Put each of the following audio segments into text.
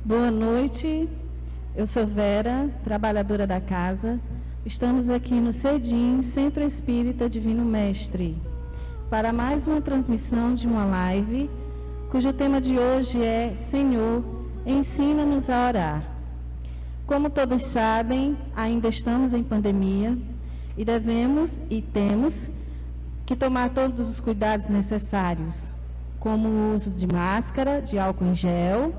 Boa noite, eu sou Vera, trabalhadora da casa. Estamos aqui no CEDIM, Centro Espírita Divino Mestre, para mais uma transmissão de uma live, cujo tema de hoje é Senhor, ensina-nos a orar. Como todos sabem, ainda estamos em pandemia e devemos e temos que tomar todos os cuidados necessários, como o uso de máscara, de álcool em gel,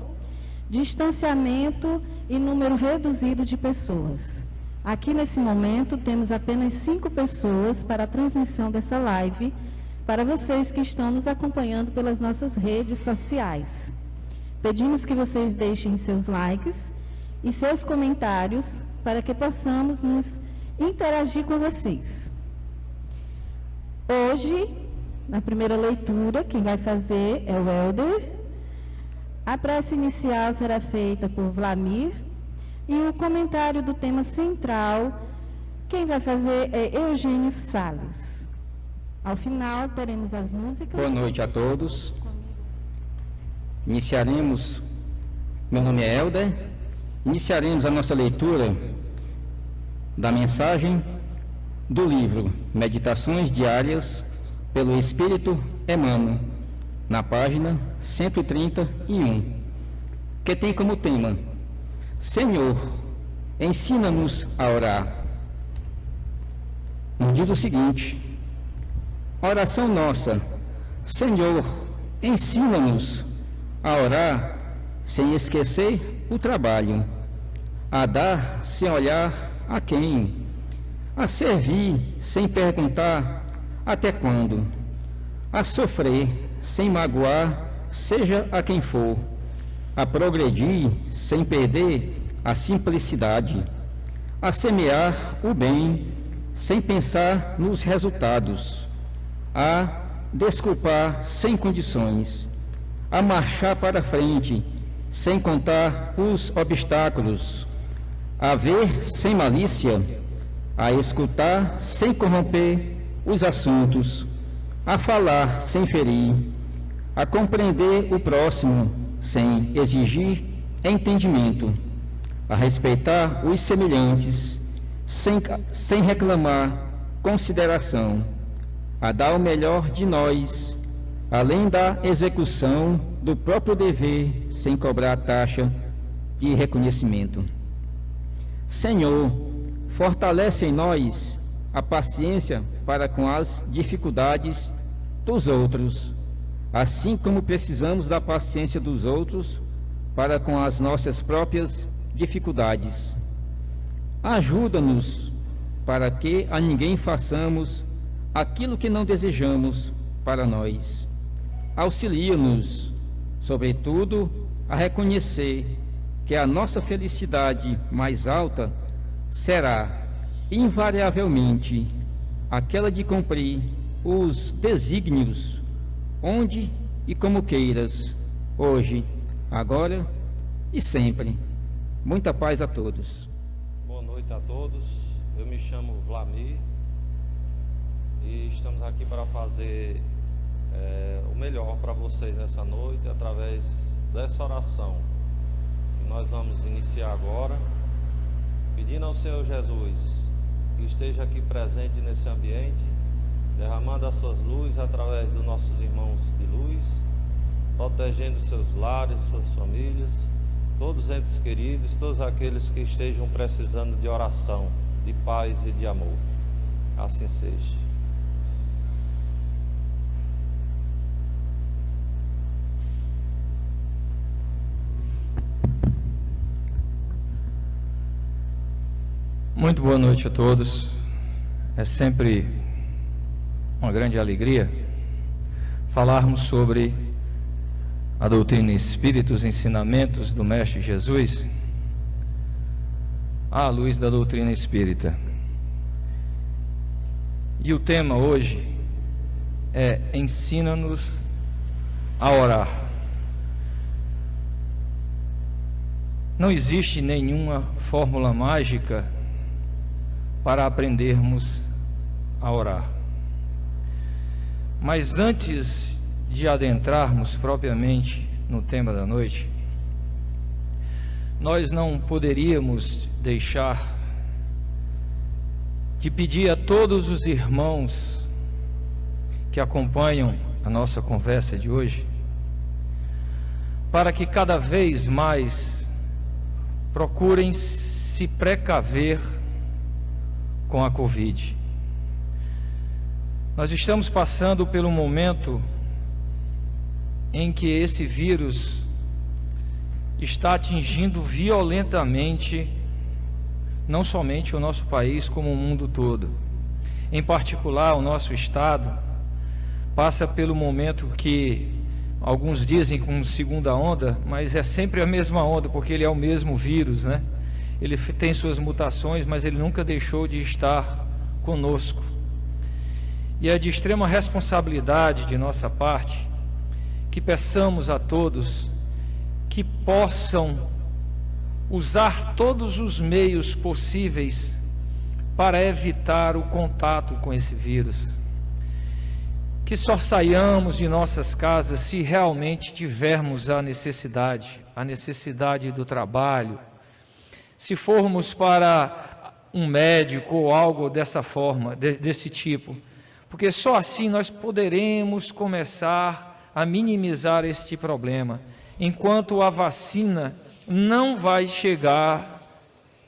distanciamento e número reduzido de pessoas. Aqui nesse momento temos apenas 5 pessoas para a transmissão dessa live, para vocês que estão nos acompanhando pelas nossas redes sociais. Pedimos que vocês deixem seus likes e seus comentários para que possamos nos interagir com vocês. Hoje, na primeira leitura, quem vai fazer é o Helder. A prece inicial será feita por Vlamir e o comentário do tema central, quem vai fazer é Eugênio Salles. Ao final, teremos as músicas. Boa noite a todos. Meu nome é Helder. Iniciaremos a nossa leitura da mensagem do livro Meditações Diárias pelo Espírito Emmanuel, na página 131, que tem como tema: Senhor, ensina-nos a orar. Nos diz o seguinte: oração nossa: Senhor, ensina-nos a orar sem esquecer o trabalho, a dar sem olhar a quem, a servir sem perguntar até quando, a sofrer sem magoar, seja a quem for, a progredir sem perder a simplicidade, a semear o bem sem pensar nos resultados, a desculpar sem condições, a marchar para frente sem contar os obstáculos, a ver sem malícia, a escutar sem corromper os assuntos, a falar sem ferir, a compreender o próximo sem exigir entendimento, a respeitar os semelhantes sem reclamar consideração, a dar o melhor de nós, além da execução do próprio dever sem cobrar taxa de reconhecimento. Senhor, fortalece em nós a paciência para com as dificuldades dos outros, assim como precisamos da paciência dos outros para com as nossas próprias dificuldades. Ajuda-nos para que a ninguém façamos aquilo que não desejamos para nós. Auxilia-nos, sobretudo, a reconhecer que a nossa felicidade mais alta será, invariavelmente, aquela de cumprir os desígnios, onde e como queiras, hoje, agora e sempre. Muita paz a todos. Boa noite a todos. Eu me chamo Vlamir e estamos aqui para fazer o melhor para vocês nessa noite, através dessa oração que nós vamos iniciar agora, pedindo ao Senhor Jesus que esteja aqui presente nesse ambiente, derramando as suas luzes através dos nossos irmãos de luz, protegendo seus lares, suas famílias, todos os entes queridos, todos aqueles que estejam precisando de oração, de paz e de amor. Assim seja. Muito boa noite a todos. É sempre uma grande alegria falarmos sobre a doutrina espírita, os ensinamentos do Mestre Jesus, à luz da doutrina espírita. E o tema hoje é: ensina-nos a orar. Não existe nenhuma fórmula mágica para aprendermos a orar. Mas antes de adentrarmos propriamente no tema da noite, nós não poderíamos deixar de pedir a todos os irmãos que acompanham a nossa conversa de hoje, para que cada vez mais procurem se precaver com a Covid. Nós estamos passando pelo momento em que esse vírus está atingindo violentamente não somente o nosso país, como o mundo todo. Em particular, o nosso estado passa pelo momento que alguns dizem como segunda onda, mas é sempre a mesma onda, porque ele é o mesmo vírus, né? Ele tem suas mutações, mas ele nunca deixou de estar conosco. E é de extrema responsabilidade de nossa parte que peçamos a todos que possam usar todos os meios possíveis para evitar o contato com esse vírus. Que só saiamos de nossas casas se realmente tivermos a necessidade do trabalho, se formos para um médico ou algo dessa forma, desse tipo, porque só assim nós poderemos começar a minimizar este problema, enquanto a vacina não vai chegar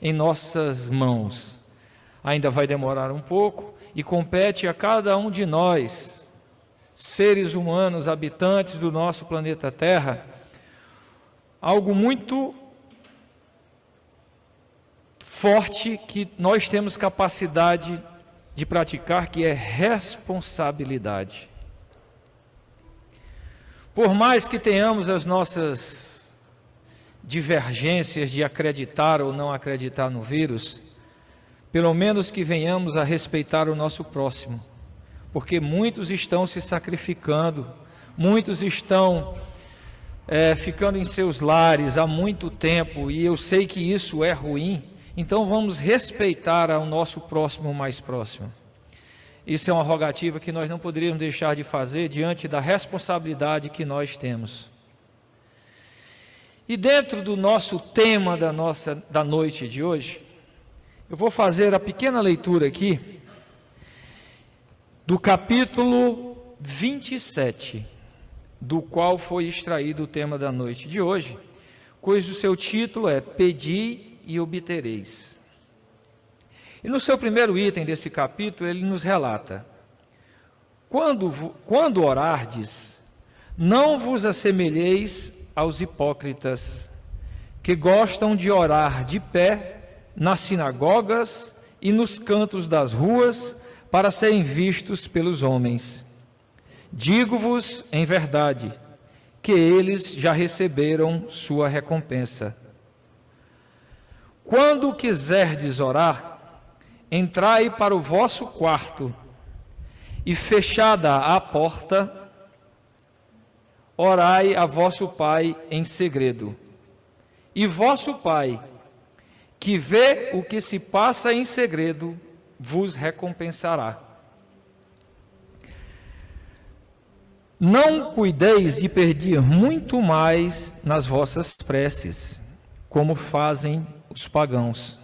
em nossas mãos. Ainda vai demorar um pouco e compete a cada um de nós, seres humanos, habitantes do nosso planeta Terra, algo muito forte que nós temos capacidade de praticar, que é responsabilidade. Por mais que tenhamos as nossas divergências de acreditar ou não acreditar no vírus, pelo menos que venhamos a respeitar o nosso próximo, porque muitos estão se sacrificando, muitos estão ficando em seus lares há muito tempo, e eu sei que isso é ruim, então vamos respeitar o nosso próximo mais próximo. Isso é uma rogativa que nós não poderíamos deixar de fazer diante da responsabilidade que nós temos. E dentro do nosso tema da noite de hoje, eu vou fazer a pequena leitura aqui do capítulo 27, do qual foi extraído o tema da noite de hoje, cujo seu título é Pedi e obtereis. E no seu primeiro item desse capítulo, ele nos relata: quando orardes, não vos assemelheis aos hipócritas, que gostam de orar de pé nas sinagogas e nos cantos das ruas, para serem vistos pelos homens. Digo-vos em verdade, que eles já receberam sua recompensa. Quando quiserdes orar, entrai para o vosso quarto, e fechada a porta, orai a vosso Pai em segredo. E vosso Pai, que vê o que se passa em segredo, vos recompensará. Não cuideis de pedir muito mais nas vossas preces, como fazem os pagãos,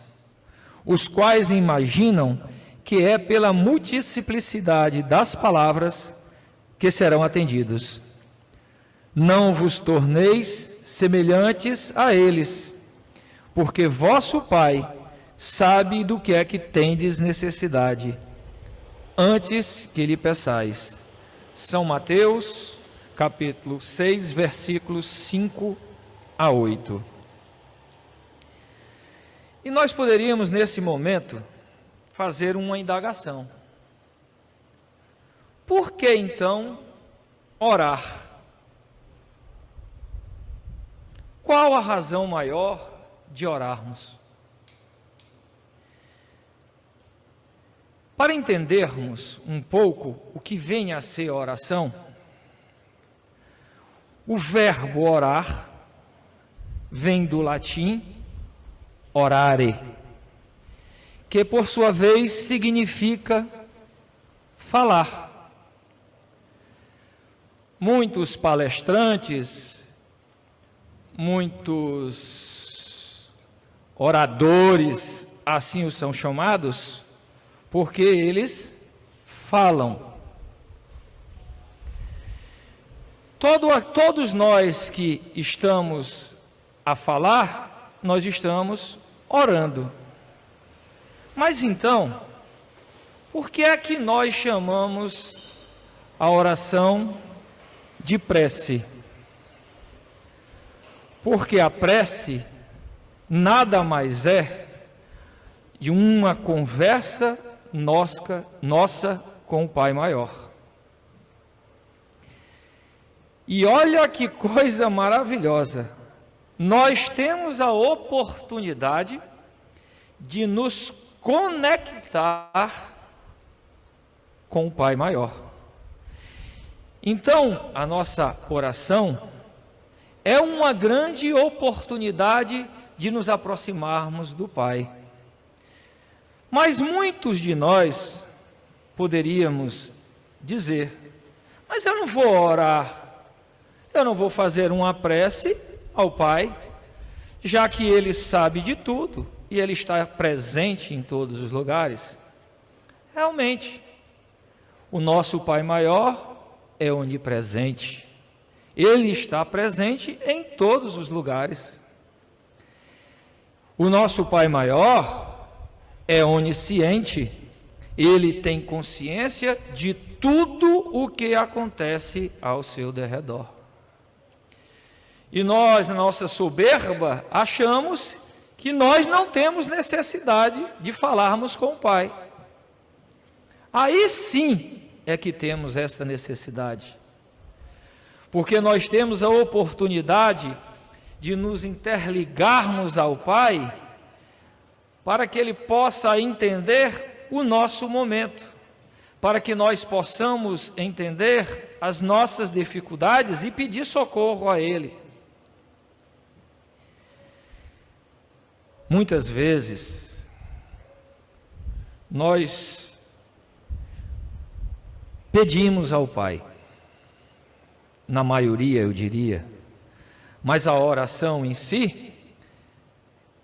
os quais imaginam que é pela multiplicidade das palavras que serão atendidos. Não vos torneis semelhantes a eles, porque vosso Pai sabe do que é que tendes necessidade, antes que lhe peçais. São Mateus, capítulo 6, versículos 5 a 8. E nós poderíamos, nesse momento, fazer uma indagação. Por que, então, orar? Qual a razão maior de orarmos? Para entendermos um pouco o que vem a ser oração, o verbo orar vem do latim orare, que por sua vez significa falar. Muitos palestrantes, muitos oradores, assim os são chamados, porque eles falam. Todos nós que estamos a falar, nós estamos orando. Mas então, por que é que nós chamamos a oração de prece? Porque a prece nada mais é de uma conversa nossa com o Pai Maior. E olha que coisa maravilhosa, nós temos a oportunidade de nos conectar com o Pai Maior. Então, a nossa oração é uma grande oportunidade de nos aproximarmos do Pai. Mas muitos de nós poderíamos dizer: mas eu não vou orar, eu não vou fazer uma prece ao Pai, já que Ele sabe de tudo e Ele está presente em todos os lugares. Realmente, o nosso Pai Maior é onipresente. Ele está presente em todos os lugares. O nosso Pai Maior é onisciente. Ele tem consciência de tudo o que acontece ao seu derredor. E nós, na nossa soberba, achamos que nós não temos necessidade de falarmos com o Pai. Aí sim é que temos essa necessidade. Porque nós temos a oportunidade de nos interligarmos ao Pai para que Ele possa entender o nosso momento, para que nós possamos entender as nossas dificuldades e pedir socorro a Ele. Muitas vezes, nós pedimos ao Pai, na maioria eu diria, mas a oração em si,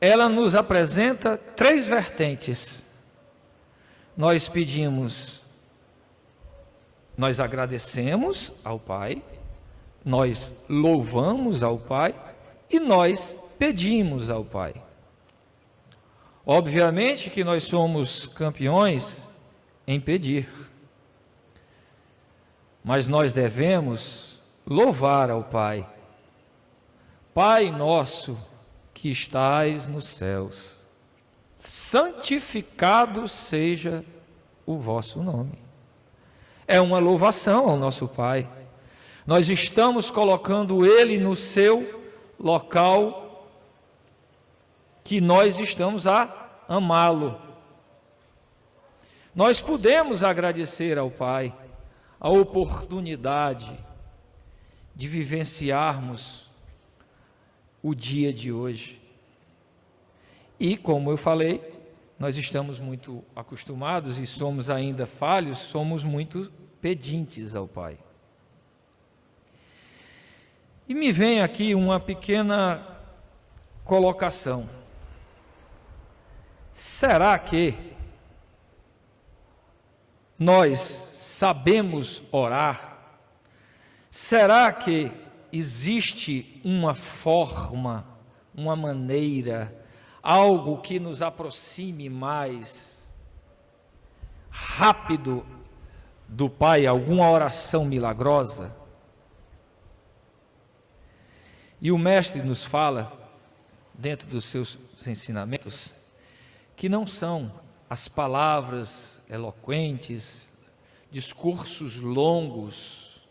ela nos apresenta três vertentes. Nós pedimos, nós agradecemos ao Pai, nós louvamos ao Pai e nós pedimos ao Pai. Obviamente que nós somos campeões em pedir, mas nós devemos louvar ao Pai. Pai nosso que estais nos céus, santificado seja o vosso nome. É uma louvação ao nosso Pai. Nós estamos colocando Ele no seu local que nós estamos a amá-lo. Nós podemos agradecer ao Pai a oportunidade de vivenciarmos o dia de hoje. E, como eu falei, nós estamos muito acostumados e somos ainda falhos, somos muito pedintes ao Pai. E me vem aqui uma pequena colocação. Será que nós sabemos orar? Será que existe uma forma, uma maneira, algo que nos aproxime mais rápido do Pai, alguma oração milagrosa? E o Mestre nos fala, dentro dos seus ensinamentos, que não são as palavras eloquentes, discursos longos,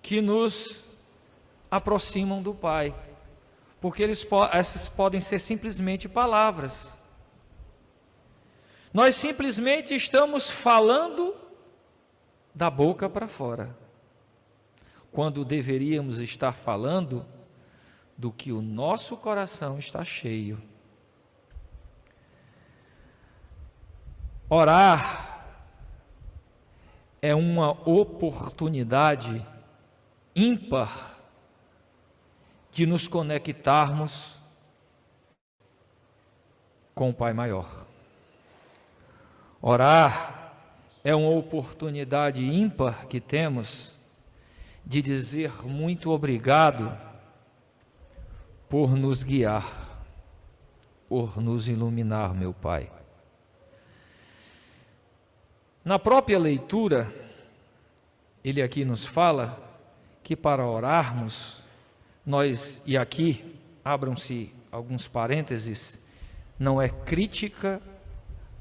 que nos aproximam do Pai, porque essas podem ser simplesmente palavras. Nós simplesmente estamos falando da boca para fora, quando deveríamos estar falando do que o nosso coração está cheio. Orar é uma oportunidade ímpar de nos conectarmos com o Pai Maior. Orar é uma oportunidade ímpar que temos de dizer muito obrigado por nos guiar, por nos iluminar, meu Pai. Na própria leitura, ele aqui nos fala que para orarmos, nós, e aqui abram-se alguns parênteses, não é crítica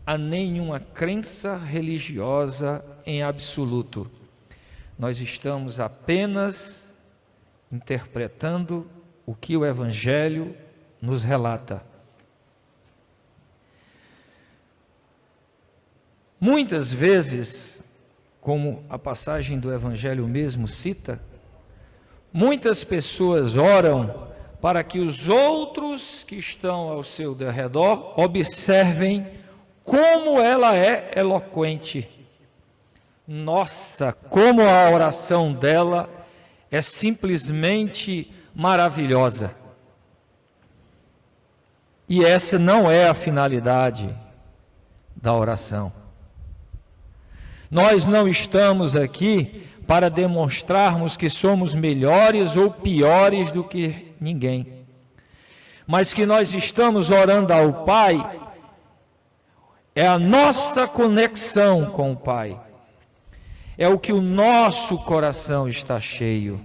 a nenhuma crença religiosa em absoluto. Nós estamos apenas interpretando o que o Evangelho nos relata. Muitas vezes, como a passagem do Evangelho mesmo cita, muitas pessoas oram para que os outros que estão ao seu derredor observem como ela é eloquente. Nossa, como a oração dela é simplesmente maravilhosa. E essa não é a finalidade da oração. Nós não estamos aqui para demonstrarmos que somos melhores ou piores do que ninguém, mas que nós estamos orando ao Pai, é a nossa conexão com o Pai, é o que o nosso coração está cheio.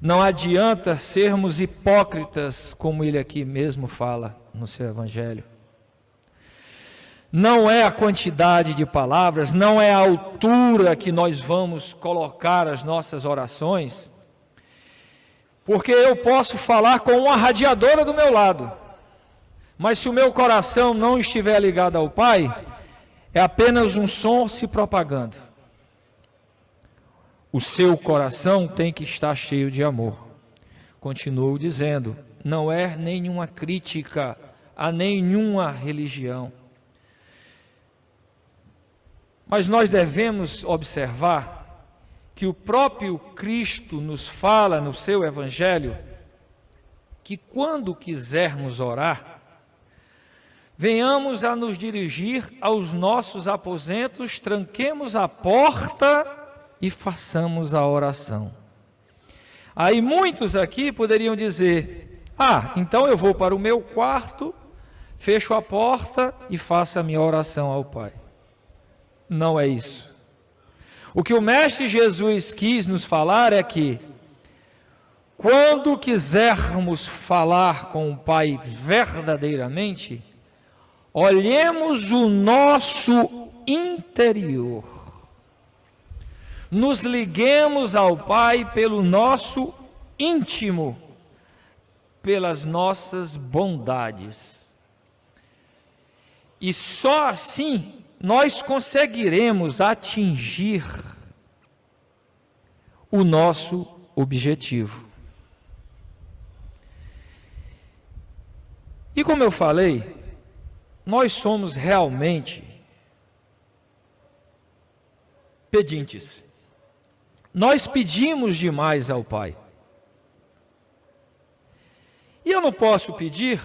Não adianta sermos hipócritas, como ele aqui mesmo fala no seu Evangelho. Não é a quantidade de palavras, não é a altura que nós vamos colocar as nossas orações, porque eu posso falar com uma radiadora do meu lado, mas se o meu coração não estiver ligado ao Pai, é apenas um som se propagando. O seu coração tem que estar cheio de amor. Continuo dizendo, não é nenhuma crítica a nenhuma religião. Mas nós devemos observar que o próprio Cristo nos fala no seu Evangelho que quando quisermos orar, venhamos a nos dirigir aos nossos aposentos, tranquemos a porta e façamos a oração. Aí muitos aqui poderiam dizer, então eu vou para o meu quarto, fecho a porta e faço a minha oração ao Pai. Não é isso. O que o Mestre Jesus quis nos falar é que, quando quisermos falar com o Pai verdadeiramente, olhemos o nosso interior. Nos liguemos ao Pai pelo nosso íntimo, pelas nossas bondades. E só assim nós conseguiremos atingir o nosso objetivo. E como eu falei, nós somos realmente pedintes. Nós pedimos demais ao Pai. E eu não posso pedir.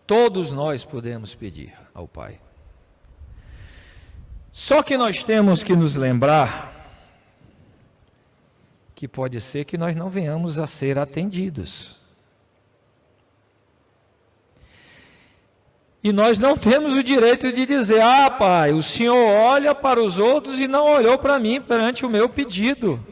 Todos nós podemos pedir ao Pai. Só que nós temos que nos lembrar que pode ser que nós não venhamos a ser atendidos. E nós não temos o direito de dizer, Pai, o Senhor olha para os outros e não olhou para mim perante o meu pedido.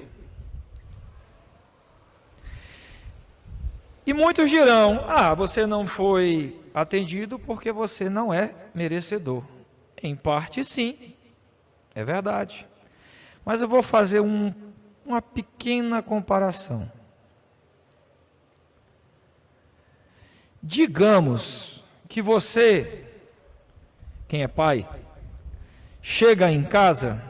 E muitos dirão, você não foi atendido porque você não é merecedor. Em parte sim, é verdade. Mas eu vou fazer uma pequena comparação. Digamos que você, quem é pai, chega em casa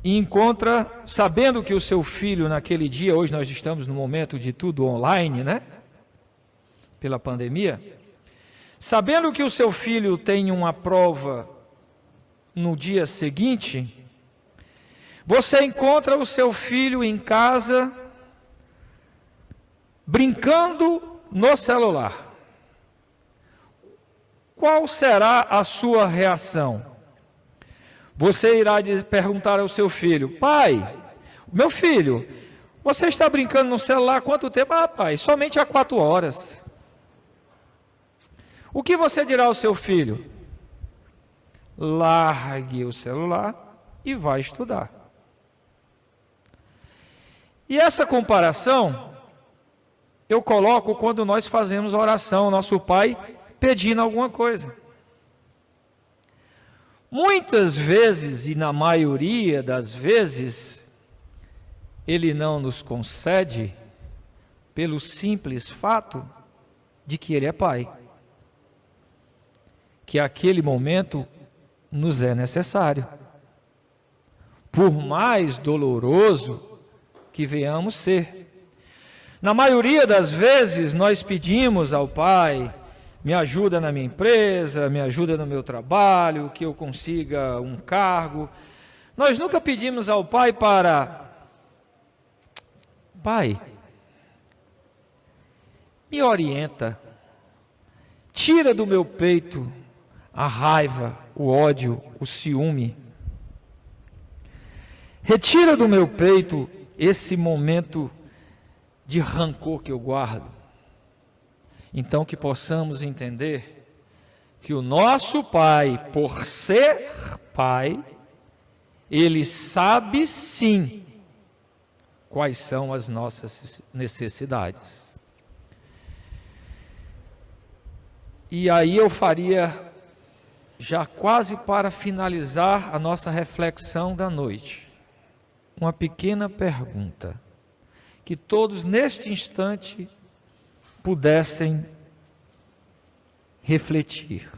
e encontra, sabendo que o seu filho naquele dia, hoje nós estamos no momento de tudo online, né? Pela pandemia. sabendo que o seu filho tem uma prova no dia seguinte, você encontra o seu filho em casa brincando no celular. Qual será a sua reação? Você irá perguntar ao seu filho: pai, meu filho, você está brincando no celular há quanto tempo? Ah, pai, somente há 4 horas. O que você dirá ao seu filho? Largue o celular e vá estudar. E essa comparação eu coloco quando nós fazemos a oração, nosso pai pedindo alguma coisa. Muitas vezes, e na maioria das vezes, Ele não nos concede pelo simples fato de que Ele é Pai. Que aquele momento nos é necessário. Por mais doloroso que venhamos ser. Na maioria das vezes, nós pedimos ao Pai: me ajuda na minha empresa, me ajuda no meu trabalho, que eu consiga um cargo. Nós nunca pedimos ao Pai para: Pai, me orienta, tira do meu peito a raiva, o ódio, o ciúme. Retira do meu peito esse momento de rancor que eu guardo. Então que possamos entender que o nosso Pai, por ser Pai, Ele sabe sim quais são as nossas necessidades. E aí eu faria, já quase para finalizar a nossa reflexão da noite, uma pequena pergunta, que todos neste instante pudessem refletir.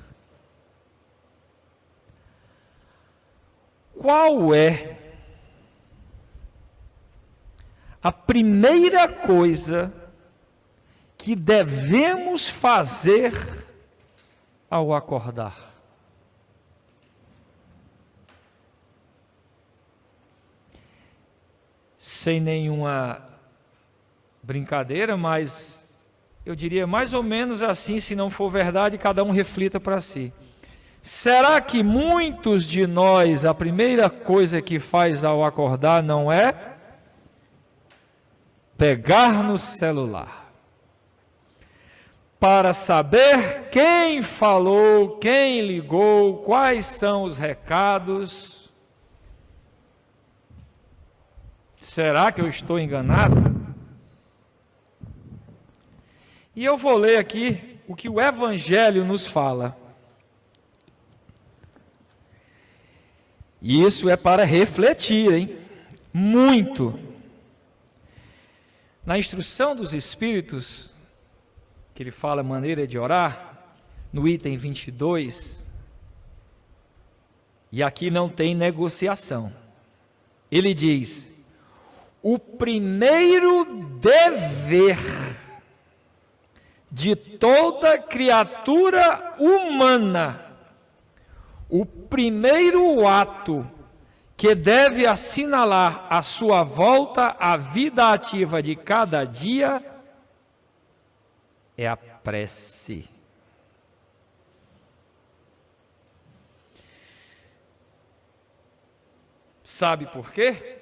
Qual é a primeira coisa que devemos fazer ao acordar? Sem nenhuma brincadeira, mas eu diria mais ou menos assim, se não for verdade, cada um reflita para si. Será que muitos de nós, a primeira coisa que faz ao acordar não é pegar no celular para saber quem falou, quem ligou, quais são os recados? Será que eu estou enganado? E eu vou ler aqui o que o Evangelho nos fala. E isso é para refletir, hein? Muito. Na instrução dos Espíritos, que ele fala a maneira de orar, no item 22, e aqui não tem negociação. Ele diz: o primeiro dever de toda criatura humana, o primeiro ato que deve assinalar a sua volta à vida ativa de cada dia é a prece. Sabe por quê?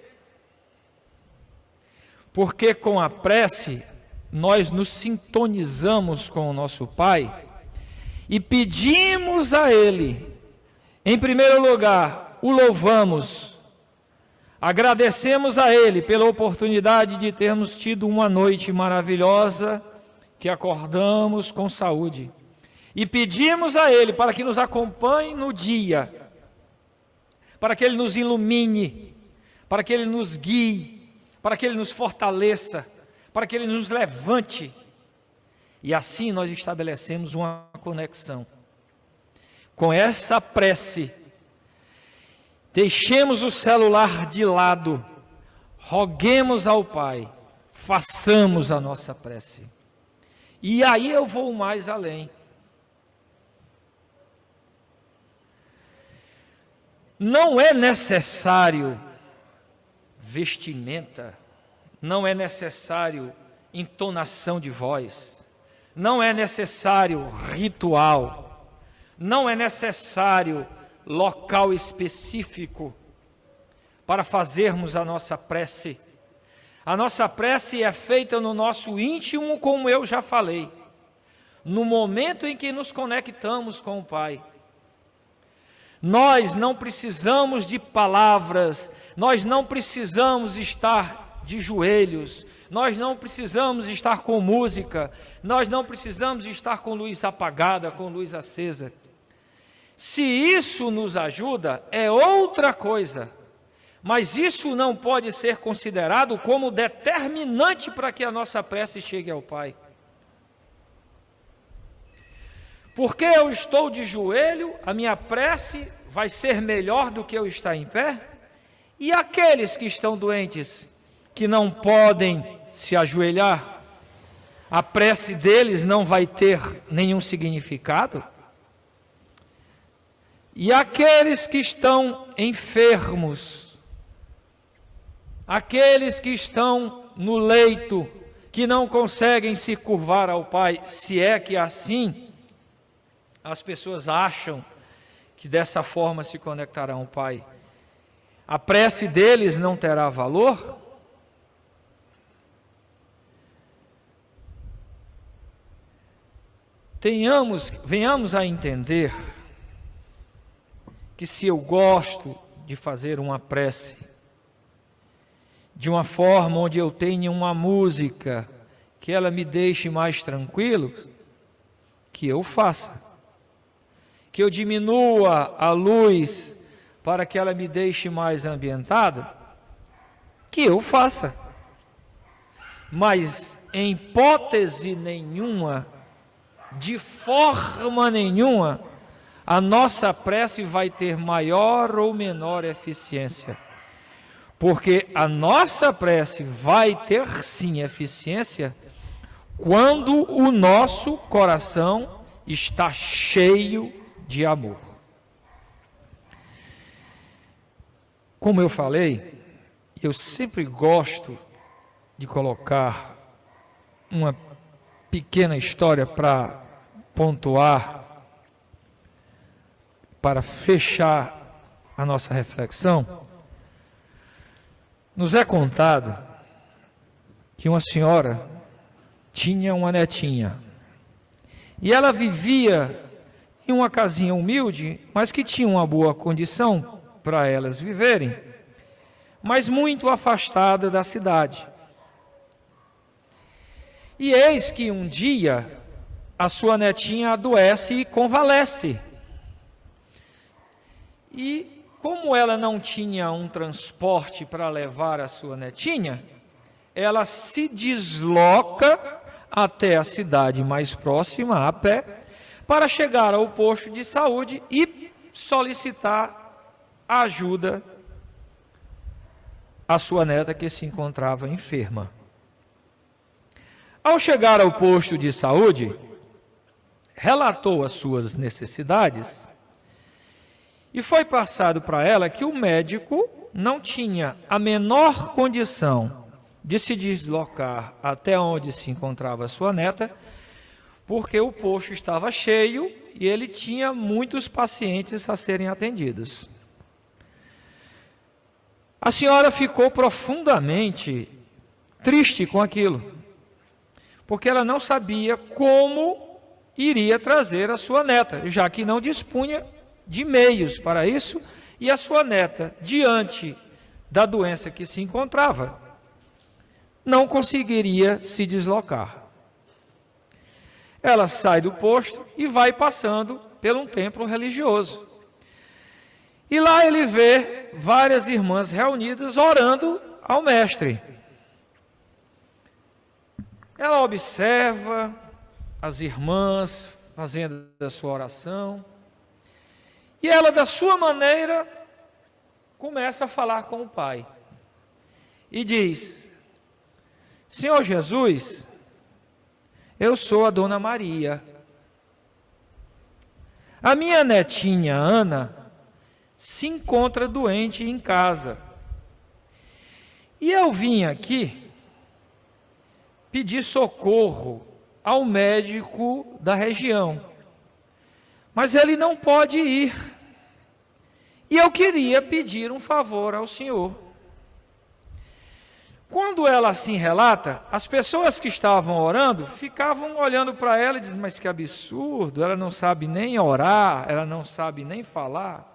Porque com a prece nós nos sintonizamos com o nosso Pai e pedimos a Ele, em primeiro lugar, o louvamos, agradecemos a Ele pela oportunidade de termos tido uma noite maravilhosa, que acordamos com saúde, e pedimos a Ele para que nos acompanhe no dia, para que Ele nos ilumine, para que Ele nos guie, para que Ele nos fortaleça, para que Ele nos levante. E assim nós estabelecemos uma conexão. Com essa prece, deixemos o celular de lado, roguemos ao Pai, façamos a nossa prece. E aí eu vou mais além. não é necessário vestimenta, não é necessário entonação de voz, não é necessário ritual, não é necessário local específico para fazermos a nossa prece. A nossa prece é feita no nosso íntimo, como eu já falei, no momento em que nos conectamos com o Pai. Nós não precisamos de palavras, nós não precisamos estar de joelhos, nós não precisamos estar com música, nós não precisamos estar com luz apagada, com luz acesa. Se isso nos ajuda, é outra coisa, mas isso não pode ser considerado como determinante para que a nossa prece chegue ao Pai. Porque eu estou de joelho, a minha prece vai ser melhor do que eu estar em pé? E aqueles que estão doentes, que não podem se ajoelhar, a prece deles não vai ter nenhum significado? E aqueles que estão enfermos, aqueles que estão no leito, que não conseguem se curvar ao Pai, se é que assim as pessoas acham que dessa forma se conectarão ao Pai, a prece deles não terá valor? Venhamos a entender que se eu gosto de fazer uma prece de uma forma onde eu tenha uma música que ela me deixe mais tranquilo, que eu faça. Que eu diminua a luz para que ela me deixe mais ambientado, que eu faça. Mas em hipótese nenhuma, de forma nenhuma, a nossa prece vai ter maior ou menor eficiência. Porque a nossa prece vai ter sim eficiência quando o nosso coração está cheio de amor. Como eu falei, eu sempre gosto de colocar uma pequena história para pontuar, para fechar a nossa reflexão. Nos é contado que uma senhora tinha uma netinha e ela vivia em uma casinha humilde, mas que tinha uma boa condição para elas viverem, mas muito afastada da cidade. E eis que um dia a sua netinha adoece e convalesce. E como ela não tinha um transporte para levar a sua netinha, ela se desloca até a cidade mais próxima, a pé, para chegar ao posto de saúde e solicitar ajuda à sua neta que se encontrava enferma. Ao chegar ao posto de saúde, relatou as suas necessidades e foi passado para ela que o médico não tinha a menor condição de se deslocar até onde se encontrava a sua neta, porque o posto estava cheio e ele tinha muitos pacientes a serem atendidos. A senhora ficou profundamente triste com aquilo, porque ela não sabia como iria trazer a sua neta, já que não dispunha de meios para isso, e a sua neta, diante da doença que se encontrava, não conseguiria se deslocar. Ela sai do posto e vai passando por um templo religioso. E lá ele vê várias irmãs reunidas orando ao mestre. Ela observa as irmãs fazendo a sua oração. E ela, da sua maneira, começa a falar com o Pai. E diz: Senhor Jesus, eu sou a Dona Maria. A minha netinha Ana se encontra doente em casa. E eu vim aqui pedir socorro ao médico da região, mas ele não pode ir. E eu queria pedir um favor ao senhor. Quando ela assim relata, as pessoas que estavam orando ficavam olhando para ela e dizendo: mas que absurdo, ela não sabe nem orar, ela não sabe nem falar.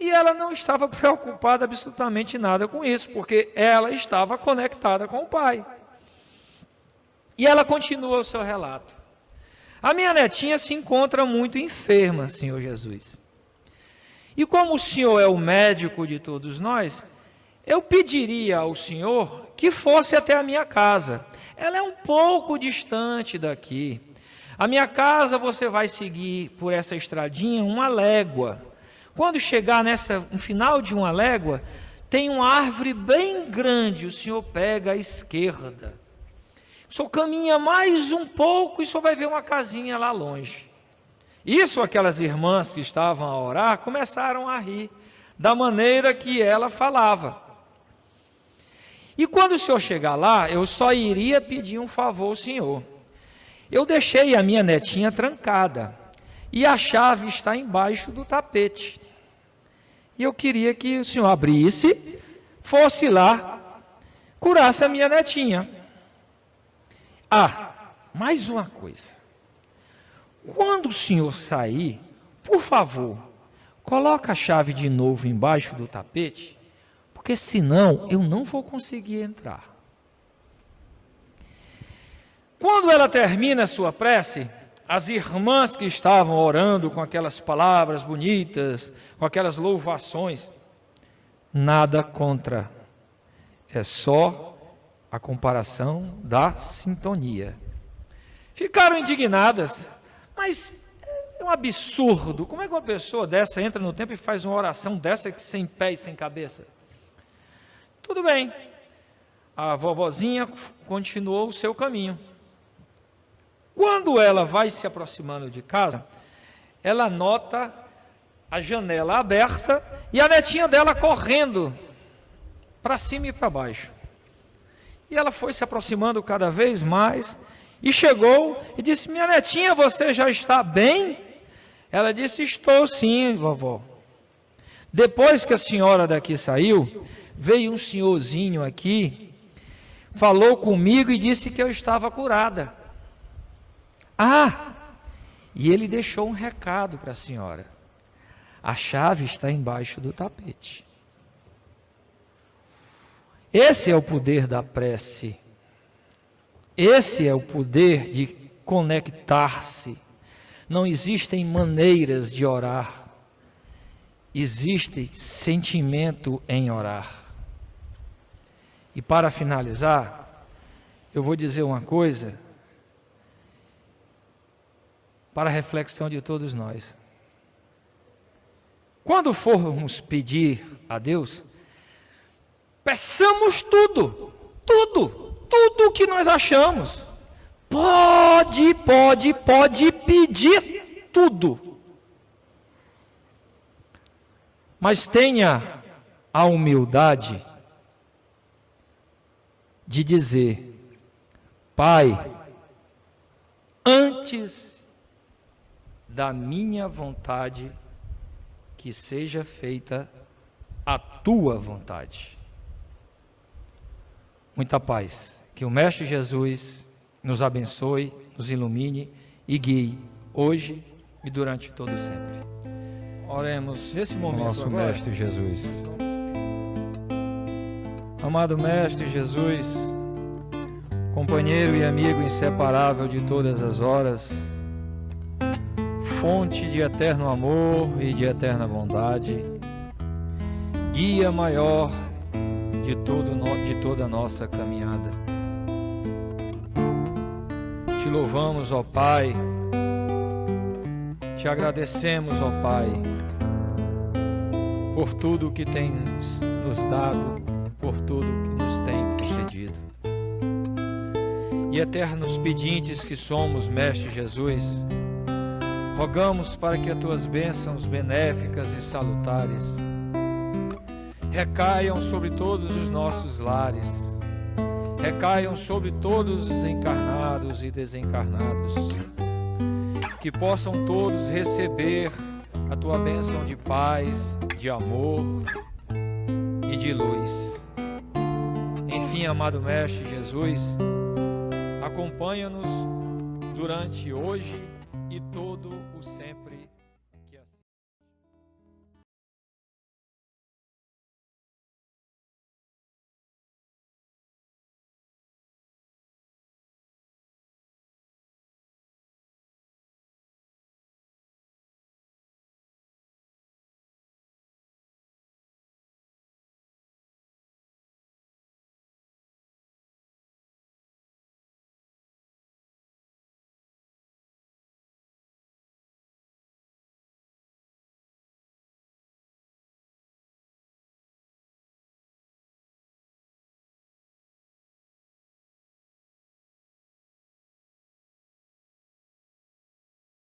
E ela não estava preocupada absolutamente nada com isso, porque ela estava conectada com o Pai. E ela continua o seu relato. A minha netinha se encontra muito enferma, Senhor Jesus. E como o Senhor é o médico de todos nós, eu pediria ao Senhor que fosse até a minha casa. Ela é um pouco distante daqui. A minha casa você vai seguir por essa estradinha 1 légua. Quando chegar no final de 1 légua, tem uma árvore bem grande, o Senhor pega à esquerda. O Senhor caminha mais um pouco e o Senhor vai ver uma casinha lá longe. Isso, aquelas irmãs que estavam a orar começaram a rir da maneira que ela falava. E quando o senhor chegar lá, eu só iria pedir um favor ao senhor. Eu deixei a minha netinha trancada e a chave está embaixo do tapete. E eu queria que o senhor abrisse, fosse lá, curasse a minha netinha. Ah, mais uma coisa. Quando o senhor sair, por favor, coloca a chave de novo embaixo do tapete, porque senão eu não vou conseguir entrar. Quando ela termina a sua prece, as irmãs que estavam orando com aquelas palavras bonitas, com aquelas louvações, nada contra, é só a comparação da sintonia. Ficaram indignadas, mas é um absurdo, como é que uma pessoa dessa entra no templo e faz uma oração dessa sem pé e sem cabeça? Tudo bem, a vovozinha continuou o seu caminho. Quando ela vai se aproximando de casa, ela nota a janela aberta e a netinha dela correndo para cima e para baixo. E ela foi se aproximando cada vez mais e chegou e disse: minha netinha, você já está bem? Ela disse: estou sim, vovó. Depois que a senhora daqui saiu, veio um senhorzinho aqui, falou comigo e disse que eu estava curada. Ah, e ele deixou um recado para a senhora. A chave está embaixo do tapete. Esse é o poder da prece. Esse é o poder de conectar-se. Não existem maneiras de orar. Existe sentimento em orar. E para finalizar, eu vou dizer uma coisa para a reflexão de todos nós. Quando formos pedir a Deus, peçamos tudo o que nós achamos. Pode pedir tudo. Mas tenha a humildade de dizer: Pai, antes da minha vontade, que seja feita a tua vontade. Muita paz. Que o Mestre Jesus nos abençoe, nos ilumine e guie hoje e durante todo sempre. Oremos nesse momento. Nosso agora, Mestre Jesus. Amado Mestre Jesus, companheiro e amigo inseparável de todas as horas, fonte de eterno amor e de eterna bondade, guia maior de toda a nossa caminhada. Te louvamos, ó Pai, te agradecemos, ó Pai, por tudo que tens nos dado, por tudo que nos tem concedido. E eternos pedintes que somos, Mestre Jesus, Rogamos para que as tuas bênçãos benéficas e salutares recaiam sobre todos os nossos lares, recaiam sobre todos os encarnados e desencarnados, que possam todos receber a tua bênção de paz, de amor e de luz. Enfim, amado Mestre Jesus, acompanha-nos durante hoje e todo o sempre.